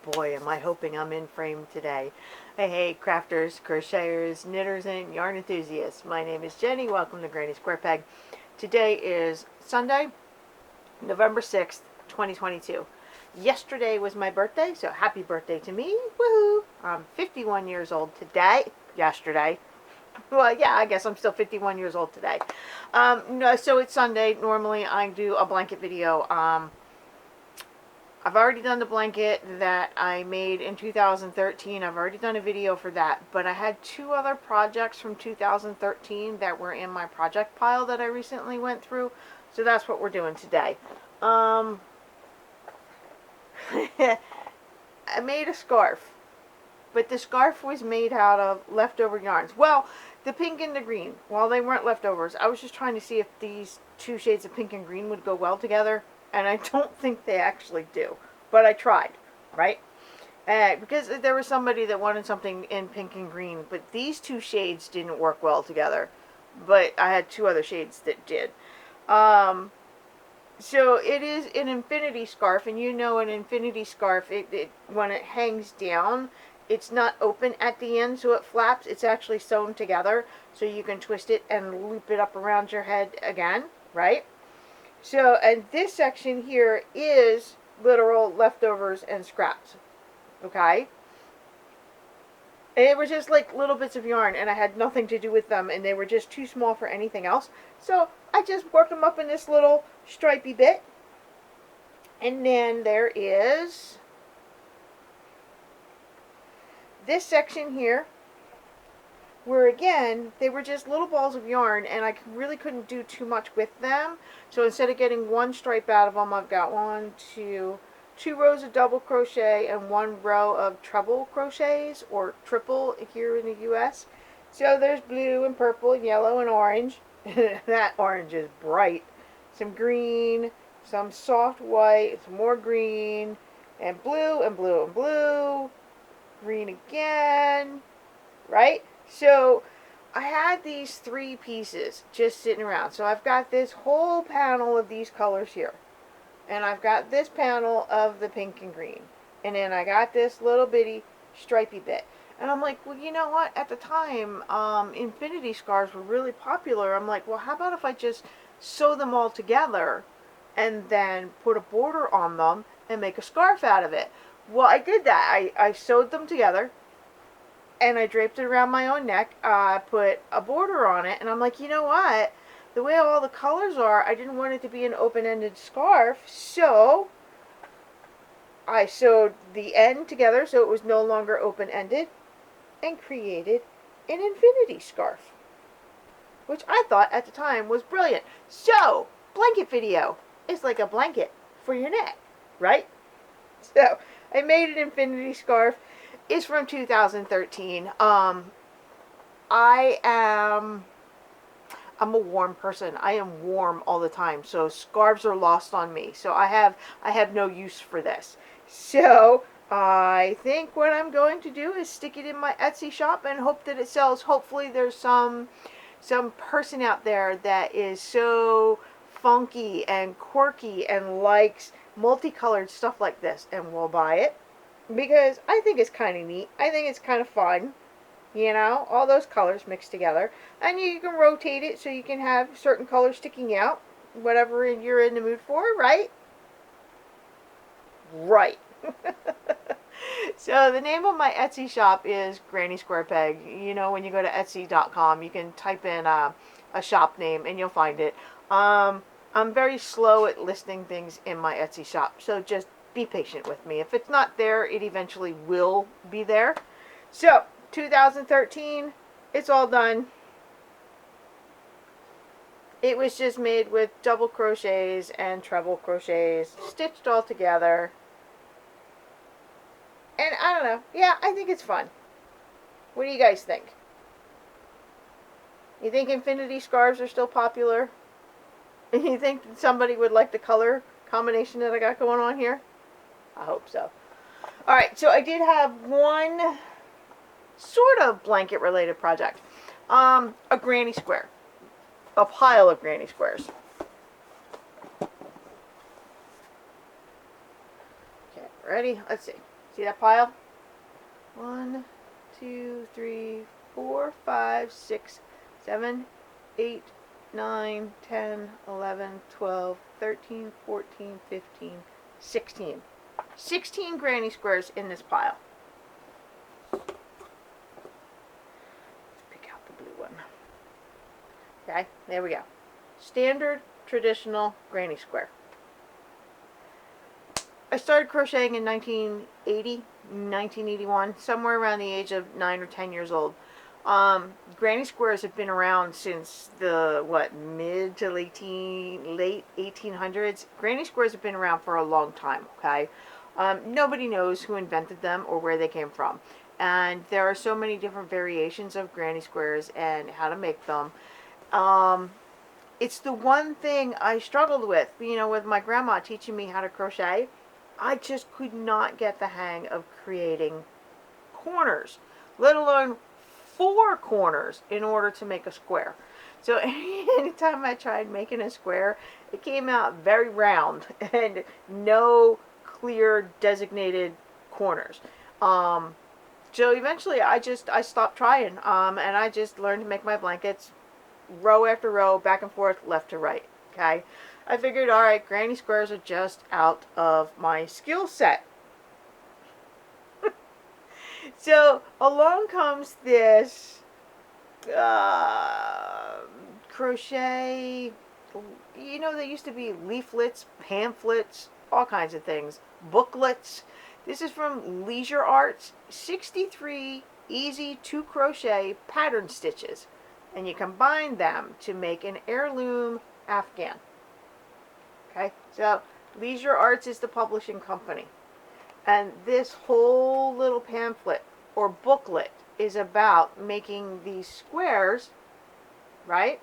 Boy, am I hoping I'm in frame today. Hey, crafters, crocheters, knitters, and yarn enthusiasts. My name is Jenny. Welcome to Granny Square Peg. Today is Sunday, November 6th, 2022. Yesterday was my birthday, so happy birthday to me. Woohoo! I'm 51 years old today. Yesterday. Well, yeah, I guess I'm still 51 years old today. No, so it's Sunday. Normally I do a blanket video. I've already done the blanket that I made in 2013. I've already done a video for that, but I had two other projects from 2013 that were in my project pile that I recently went through, so that's what we're doing today. I made a scarf, but the scarf was made out of leftover yarns. Well, the pink and the green, while they weren't leftovers, I was just trying to see if these two shades of pink and green would go well together. And I don't think they actually do. But I tried, right? Because there was somebody that wanted something in pink and green, but these two shades didn't work well together. But I had two other shades that did. So it is an infinity scarf, and you know an infinity scarf, when it hangs down, it's not open at the end so it flaps. It's actually sewn together so you can twist it and loop it up around your head again, right? So, and this section here is literal leftovers and scraps, okay? And it was just like little bits of yarn, and I had nothing to do with them, and they were just too small for anything else. So, I just worked them up in this little stripey bit. And then there is this section here, where again, they were just little balls of yarn, and I really couldn't do too much with them. So instead of getting one stripe out of them, I've got two rows of double crochet and one row of treble crochets, or triple here in the US. So there's blue and purple and yellow and orange. That orange is bright. Some green, some soft white, some more green, and blue and blue and blue. Green again, right? So I had these three pieces just sitting around. So I've got this whole panel of these colors here. And I've got this panel of the pink and green. And then I got this little bitty stripey bit. And I'm like, well, you know what? At the time, infinity scarves were really popular. I'm like, well, how about if I just sew them all together and then put a border on them and make a scarf out of it? Well, I did that. I sewed them together. And I draped it around my own neck. I put a border on it, and I'm like, you know what? The way all the colors are, I didn't want it to be an open-ended scarf, so I sewed the end together so it was no longer open-ended and created an infinity scarf, which I thought at the time was brilliant. So, blanket video is like a blanket for your neck, right? So, I made an infinity scarf. Is from 2013. I'm a warm person. I am warm all the time, so scarves are lost on me. So I have no use for this. So I think what I'm going to do is stick it in my Etsy shop and hope that it sells. Hopefully there's some person out there that is so funky and quirky and likes multicolored stuff like this and will buy it. Because I think it's kind of neat. I think it's kind of fun. You know, all those colors mixed together. And you can rotate it so you can have certain colors sticking out. Whatever you're in the mood for, right? Right. So the name of my Etsy shop is Granny Square Peg. You know, when you go to Etsy.com, you can type in a shop name and you'll find it. I'm very slow at listing things in my Etsy shop. So just be patient with me. If it's not there, it eventually will be there. So, 2013, it's all done. It was just made with double crochets and treble crochets, stitched all together. And I don't know. Yeah, I think it's fun. What do you guys think? You think infinity scarves are still popular? You think somebody would like the color combination that I got going on here? I hope so. Alright, so I did have one sort of blanket related project. A granny square. A pile of granny squares. Okay, ready? Let's see. See that pile? 1, 2, 3, 4, 5, 6, 7, 8, 9, 10, 11, 12, 13, 14, 15, 16. 16 granny squares in this pile. Let's pick out the blue one. Okay, there we go. Standard, traditional granny square. I started crocheting in 1980, 1981, somewhere around the age of 9 or 10 years old. Granny squares have been around since the, mid to late 1800s. Granny squares have been around for a long time, okay? Nobody knows who invented them or where they came from. And there are so many different variations of granny squares and how to make them. It's the one thing I struggled with, with my grandma teaching me how to crochet. I just could not get the hang of creating corners, let alone 4 corners in order to make a square. So anytime I tried making a square, it came out very round and no clear designated corners. So eventually I stopped trying, and I just learned to make my blankets row after row, back and forth, left to right. Okay, I figured, all right, granny squares are just out of my skill set. So along comes this crochet. There used to be leaflets, pamphlets, all kinds of things, booklets. This is from Leisure Arts. 63 easy to crochet pattern stitches, and you combine them to make an heirloom Afghan. Okay, so Leisure Arts is the publishing company, and this whole little pamphlet or booklet is about making these squares, right,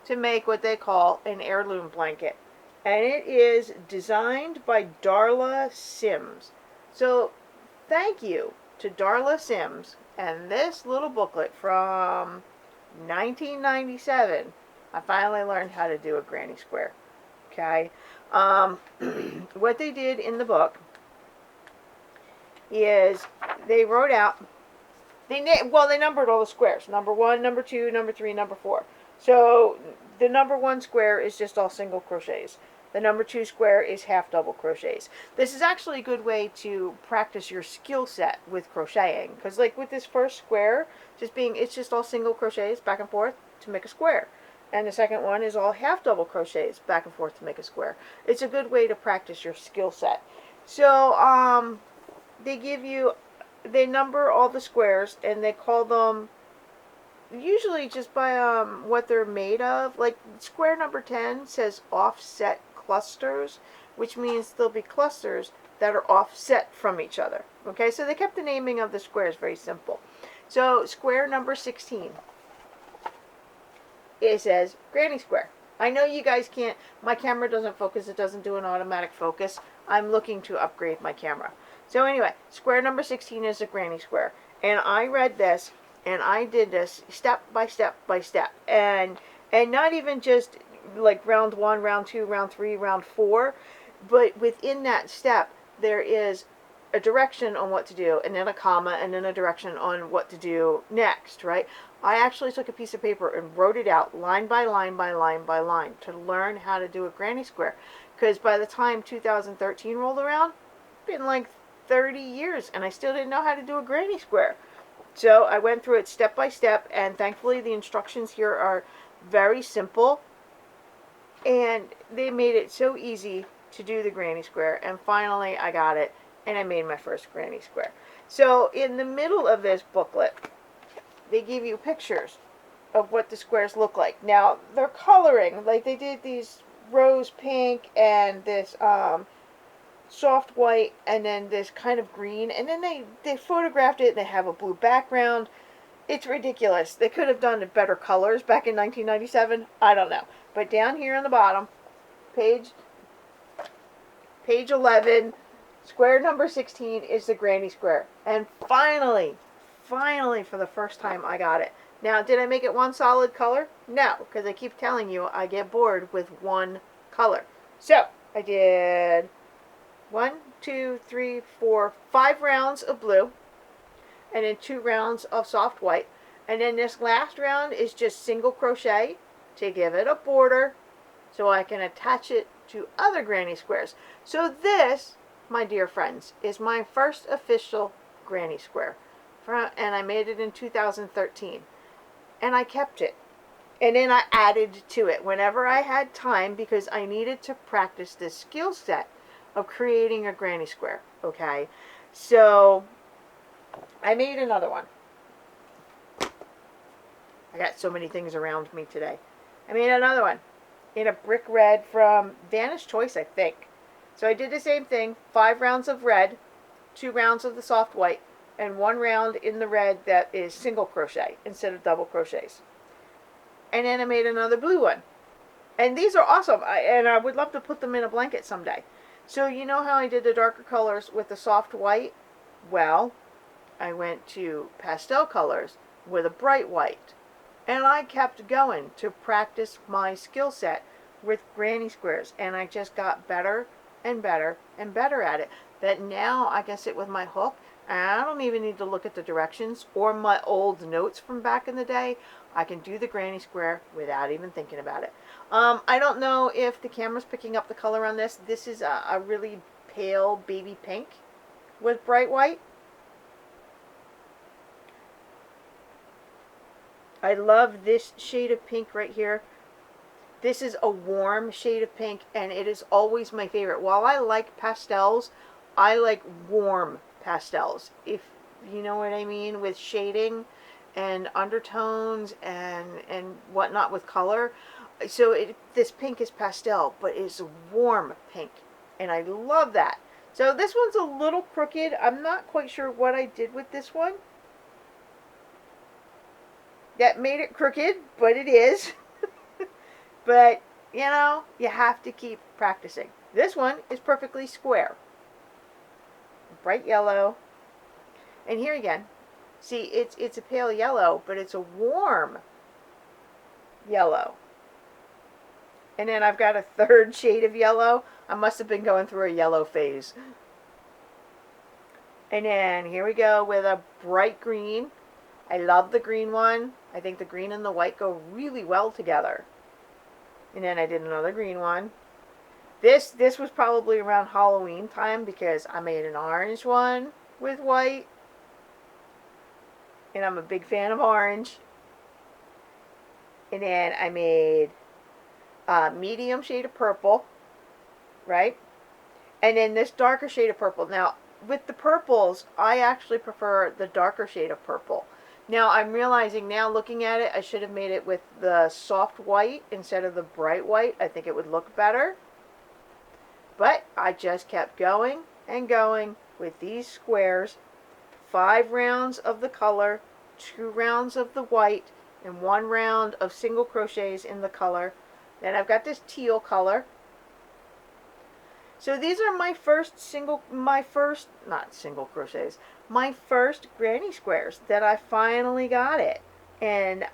to make what they call an heirloom blanket. And it is designed by Darla Sims. So thank you to Darla Sims and this little booklet from 1997. I finally learned how to do a granny square. Okay, what they did in the book is they wrote out, they numbered all the squares. Number 1, number 2, number 3, number 4. So the number 1 square is just all single crochets. The number 2 square is half double crochets. This is actually a good way to practice your skill set with crocheting, because like with this first square, it's just all single crochets back and forth to make a square. And the second one is all half double crochets back and forth to make a square. It's a good way to practice your skill set. So they number all the squares, and they call them usually just by what they're made of. Like square number 10 says offset clusters, which means there'll be clusters that are offset from each other. Okay, so they kept the naming of the squares very simple. So square number 16, it says granny square. I know you guys can't, my camera doesn't focus, it doesn't do an automatic focus. I'm looking to upgrade my camera. So anyway, square number 16 is a granny square. And I read this, and I did this step by step by step. And not even just like round 1, round 2, round 3, round 4, but within that step, there is a direction on what to do, and then a comma, and then a direction on what to do next, right? I actually took a piece of paper and wrote it out line by line by line by line to learn how to do a granny square. Because by the time 2013 rolled around, it's been like 30 years, and I still didn't know how to do a granny square. So I went through it step by step, and thankfully the instructions here are very simple, and they made it so easy to do the granny square. And finally I got it, and I made my first granny square. So in the middle of this booklet, they give you pictures of what the squares look like. Now, they're coloring, like they did these rose pink and this soft white and then this kind of green, and then they photographed it and they have a blue background. It's ridiculous. They could have done better colors back in 1997. I don't know. But down here on the bottom, page 11, square number 16 is the granny square. And finally, for the first time, I got it. Now, did I make it one solid color? No, because I keep telling you I get bored with one color. So, I did 1, two, three, four, 5 rounds of blue, and then 2 rounds of soft white. And then this last round is just single crochet to give it a border so I can attach it to other granny squares. So this, my dear friends, is my first official granny square. And I made it in 2013. And I kept it. And then I added to it whenever I had time because I needed to practice this skill set of creating a granny square. Okay? So I made another one. I got so many things around me today. I made another one in a brick red from Vanna's Choice, I think. So I did the same thing. 5 rounds of red, 2 rounds of the soft white, and 1 round in the red that is single crochet instead of double crochets. And then I made another blue one. And these are awesome. And I would love to put them in a blanket someday. So you know how I did the darker colors with the soft white? Well, I went to pastel colors with a bright white. And I kept going to practice my skill set with granny squares. And I just got better and better and better at it. That now I can sit with my hook and I don't even need to look at the directions or my old notes from back in the day. I can do the granny square without even thinking about it. I don't know if the camera's picking up the color on this. This is a really pale baby pink with bright white. I love this shade of pink right here. This is a warm shade of pink, and it is always my favorite. While I like pastels, I like warm pastels, if you know what I mean, with shading and undertones and whatnot with color. So this pink is pastel, but it's a warm pink, and I love that. So this one's a little crooked. I'm not quite sure what I did with this one that made it crooked, but it is. But, you know, you have to keep practicing. This one is perfectly square. Bright yellow. And here again, see, it's a pale yellow, but it's a warm yellow. And then I've got a third shade of yellow. I must have been going through a yellow phase. And then here we go with a bright green. I love the green one. I think the green and the white go really well together. And then I did another green one. This was probably around Halloween time because I made an orange one with white. And I'm a big fan of orange. And then I made a medium shade of purple, right? And then this darker shade of purple. Now, with the purples, I actually prefer the darker shade of purple. Now, I'm realizing now, looking at it, I should have made it with the soft white instead of the bright white. I think it would look better. But I just kept going and going with these squares. 5 rounds of the color, 2 rounds of the white, and 1 round of single crochets in the color. Then I've got this teal color. So these are my first my first granny squares that I finally got it. And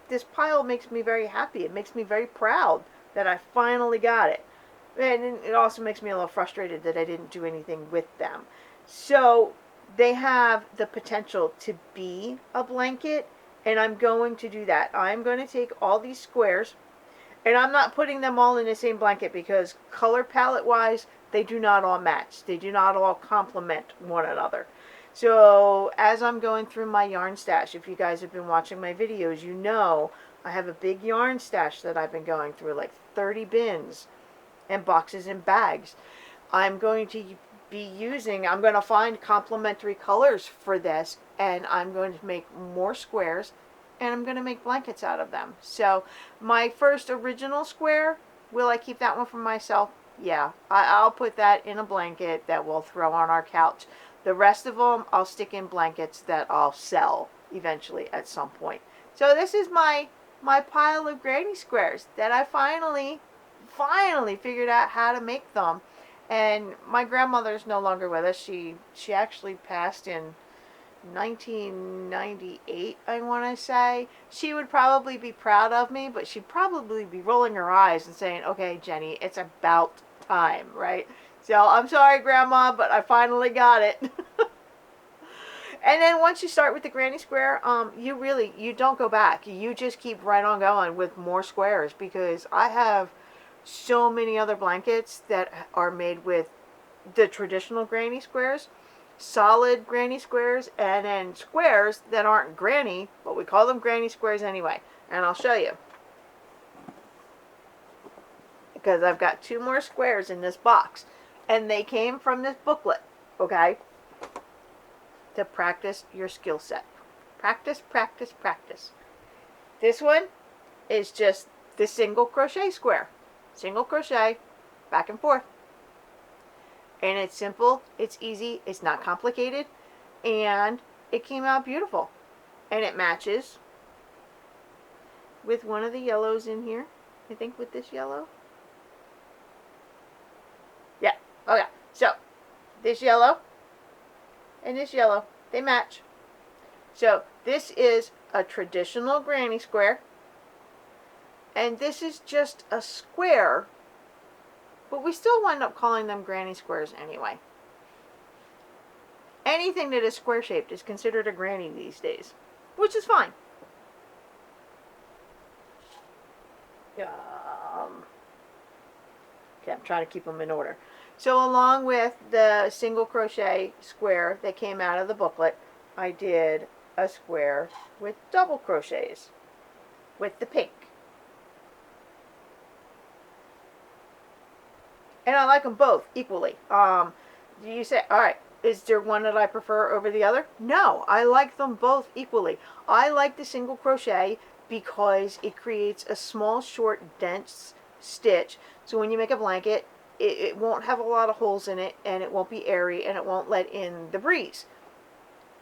this pile makes me very happy. It makes me very proud that I finally got it. And it also makes me a little frustrated that I didn't do anything with them. So they have the potential to be a blanket, and I'm going to do that. I'm going to take all these squares, and I'm not putting them all in the same blanket because color palette wise, they do not all match. They do not all complement one another. So as I'm going through my yarn stash, if you guys have been watching my videos, you know I have a big yarn stash that I've been going through, like 30 bins and boxes and bags. I'm going to I'm going to find complementary colors for this, and I'm going to make more squares, and I'm going to make blankets out of them. So my first original square, will I keep that one for myself? Yeah, I'll put that in a blanket that we'll throw on our couch. The rest of them I'll stick in blankets that I'll sell eventually at some point. So this is my pile of granny squares that I finally figured out how to make them. And my grandmother's no longer with us. She actually passed in 1998, I want to say. She would probably be proud of me, but she'd probably be rolling her eyes and saying, okay, Jenny, it's about time, right? So I'm sorry, Grandma, but I finally got it. And then once you start with the granny square, you don't go back. You just keep right on going with more squares, because I have so many other blankets that are made with the traditional granny squares, solid granny squares, and then squares that aren't granny, but we call them granny squares anyway. And I'll show you, because I've got 2 more squares in this box, and they came from this booklet, okay, to practice your skill set. Practice, practice, practice. This one is just the single crochet square. Single crochet, back and forth. And it's simple, it's easy, it's not complicated, and it came out beautiful. And it matches with one of the yellows in here. I think with this yellow. Yeah, okay. So, this yellow and this yellow, they match. So, this is a traditional granny square, and this is just a square, but we still wind up calling them granny squares anyway. Anything that is square shaped is considered a granny these days, which is fine. Okay, I'm trying to keep them in order. So along with the single crochet square that came out of the booklet, I did a square with double crochets with the pink. And I like them both equally. You say, all right, is there one that I prefer over the other? No, I like them both equally. I like the single crochet because it creates a small, short, dense stitch. So when you make a blanket, it won't have a lot of holes in it, and it won't be airy, and it won't let in the breeze.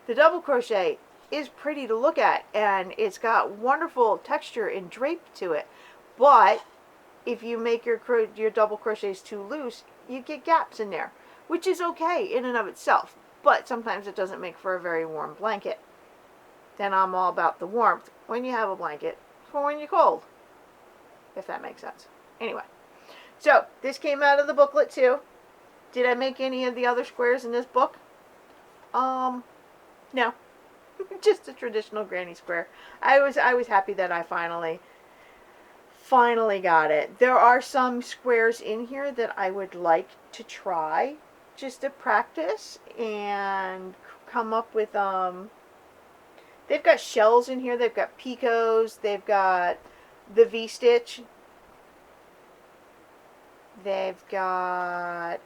The double crochet is pretty to look at, and it's got wonderful texture and drape to it. But if you make your double crochets too loose, you get gaps in there, which is okay in and of itself, but sometimes it doesn't make for a very warm blanket. Then I'm all about the warmth when you have a blanket for when you're cold, if that makes sense. Anyway, so this came out of the booklet too. Did I make any of the other squares in this book? No. Just a traditional granny square. I was happy that I finally got it. There are some squares in here that I would like to try just to practice and come up with they've got shells in here, they've got picots, they've got the V-stitch, they've got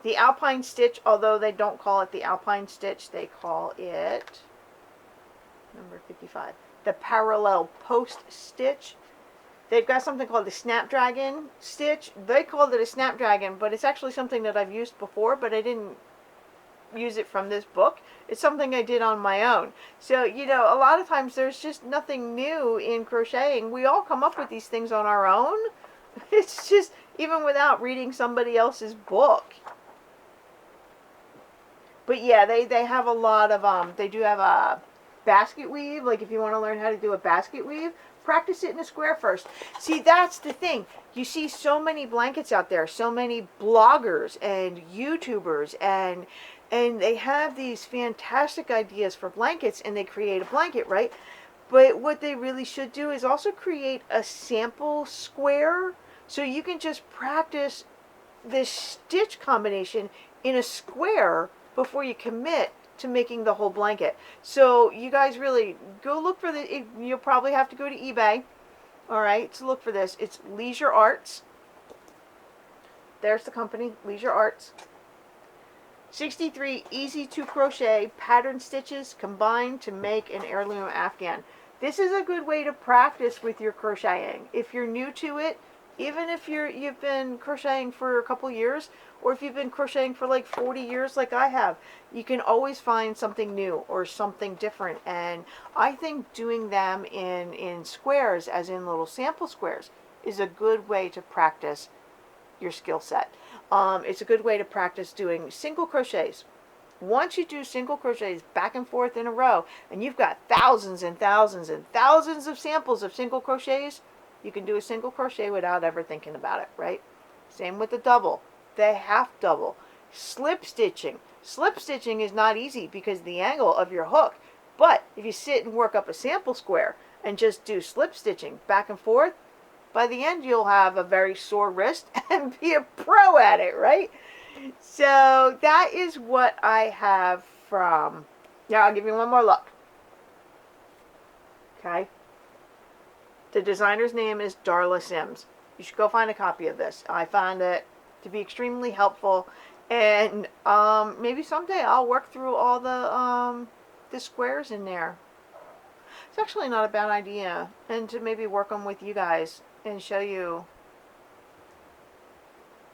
the alpine stitch, although they don't call it the alpine stitch, they call it number 55. The parallel post stitch. They've got something called the snapdragon stitch. They called it a snapdragon, but it's actually something that I've used before, but I didn't use it from this book. It's something I did on my own. So, you know, a lot of times there's just nothing new in crocheting. We all come up with these things on our own. It's just, even without reading somebody else's book. But yeah, they have a lot of, they do have a basket weave. Like if you want to learn how to do a basket weave, practice it in a square first. See, that's the thing. You see so many blankets out there, so many bloggers and YouTubers, and they have these fantastic ideas for blankets, and they create a blanket, right? But what they really should do is also create a sample square, so you can just practice this stitch combination in a square before you commit to making the whole blanket. So you guys really go look for you'll probably have to go to eBay, all right, to look for this. It's Leisure Arts. There's the company, Leisure Arts. 63 easy to crochet pattern stitches combined to make an heirloom afghan. This is a good way to practice with your crocheting. If you're new to it, even if you've been crocheting for a couple years, or if you've been crocheting for like 40 years like I have, you can always find something new or something different. And I think doing them in squares, as in little sample squares, is a good way to practice your skill set. It's a good way to practice doing single crochets. Once you do single crochets back and forth in a row, and you've got thousands and thousands and thousands of samples of single crochets, you can do a single crochet without ever thinking about it, right? Same with the double, the half double. Slip stitching. Slip stitching is not easy because of the angle of your hook. But if you sit and work up a sample square and just do slip stitching back and forth, by the end you'll have a very sore wrist and be a pro at it, right? So that is what I have from, yeah, I'll give you one more look. Okay. The designer's name is Darla Sims. You should go find a copy of this. I found it to be extremely helpful, and maybe someday I'll work through all the squares in there. It's actually not a bad idea, and to maybe work them with you guys and show you.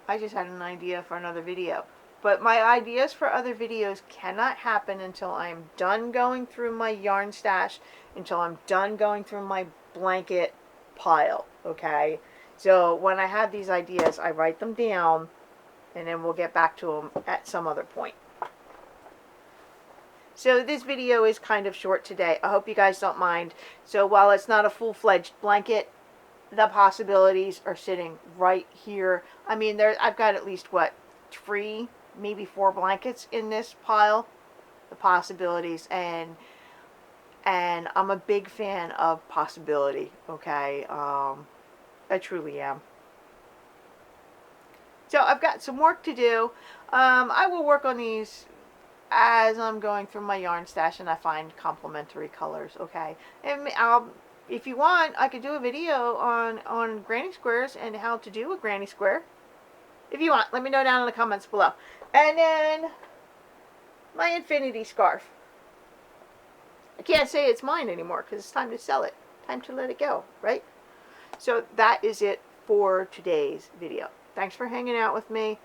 I just had an idea for another video. But my ideas for other videos cannot happen until I'm done going through my yarn stash, until I'm done going through my blanket pile, okay? So when I have these ideas, I write them down, and then we'll get back to them at some other point. So this video is kind of short today. I hope you guys don't mind. So while it's not a full-fledged blanket, the possibilities are sitting right here. I mean, I've got at least, what, 3, maybe 4 blankets in this pile. The possibilities, and I'm a big fan of possibility, okay? I truly am. So I've got some work to do. I will work on these as I'm going through my yarn stash and I find complementary colors, okay? And if you want, I could do a video on granny squares and how to do a granny square. If you want, let me know down in the comments below. And then my infinity scarf. I can't say it's mine anymore because it's time to sell it. Time to let it go, right? So that is it for today's video. Thanks for hanging out with me.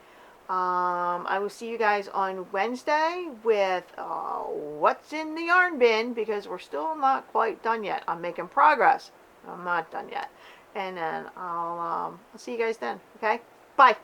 I will see you guys on Wednesday with what's in the yarn bin, because we're still not quite done yet. I'm making progress. I'm not done yet. And then I'll see you guys then. Okay? Bye.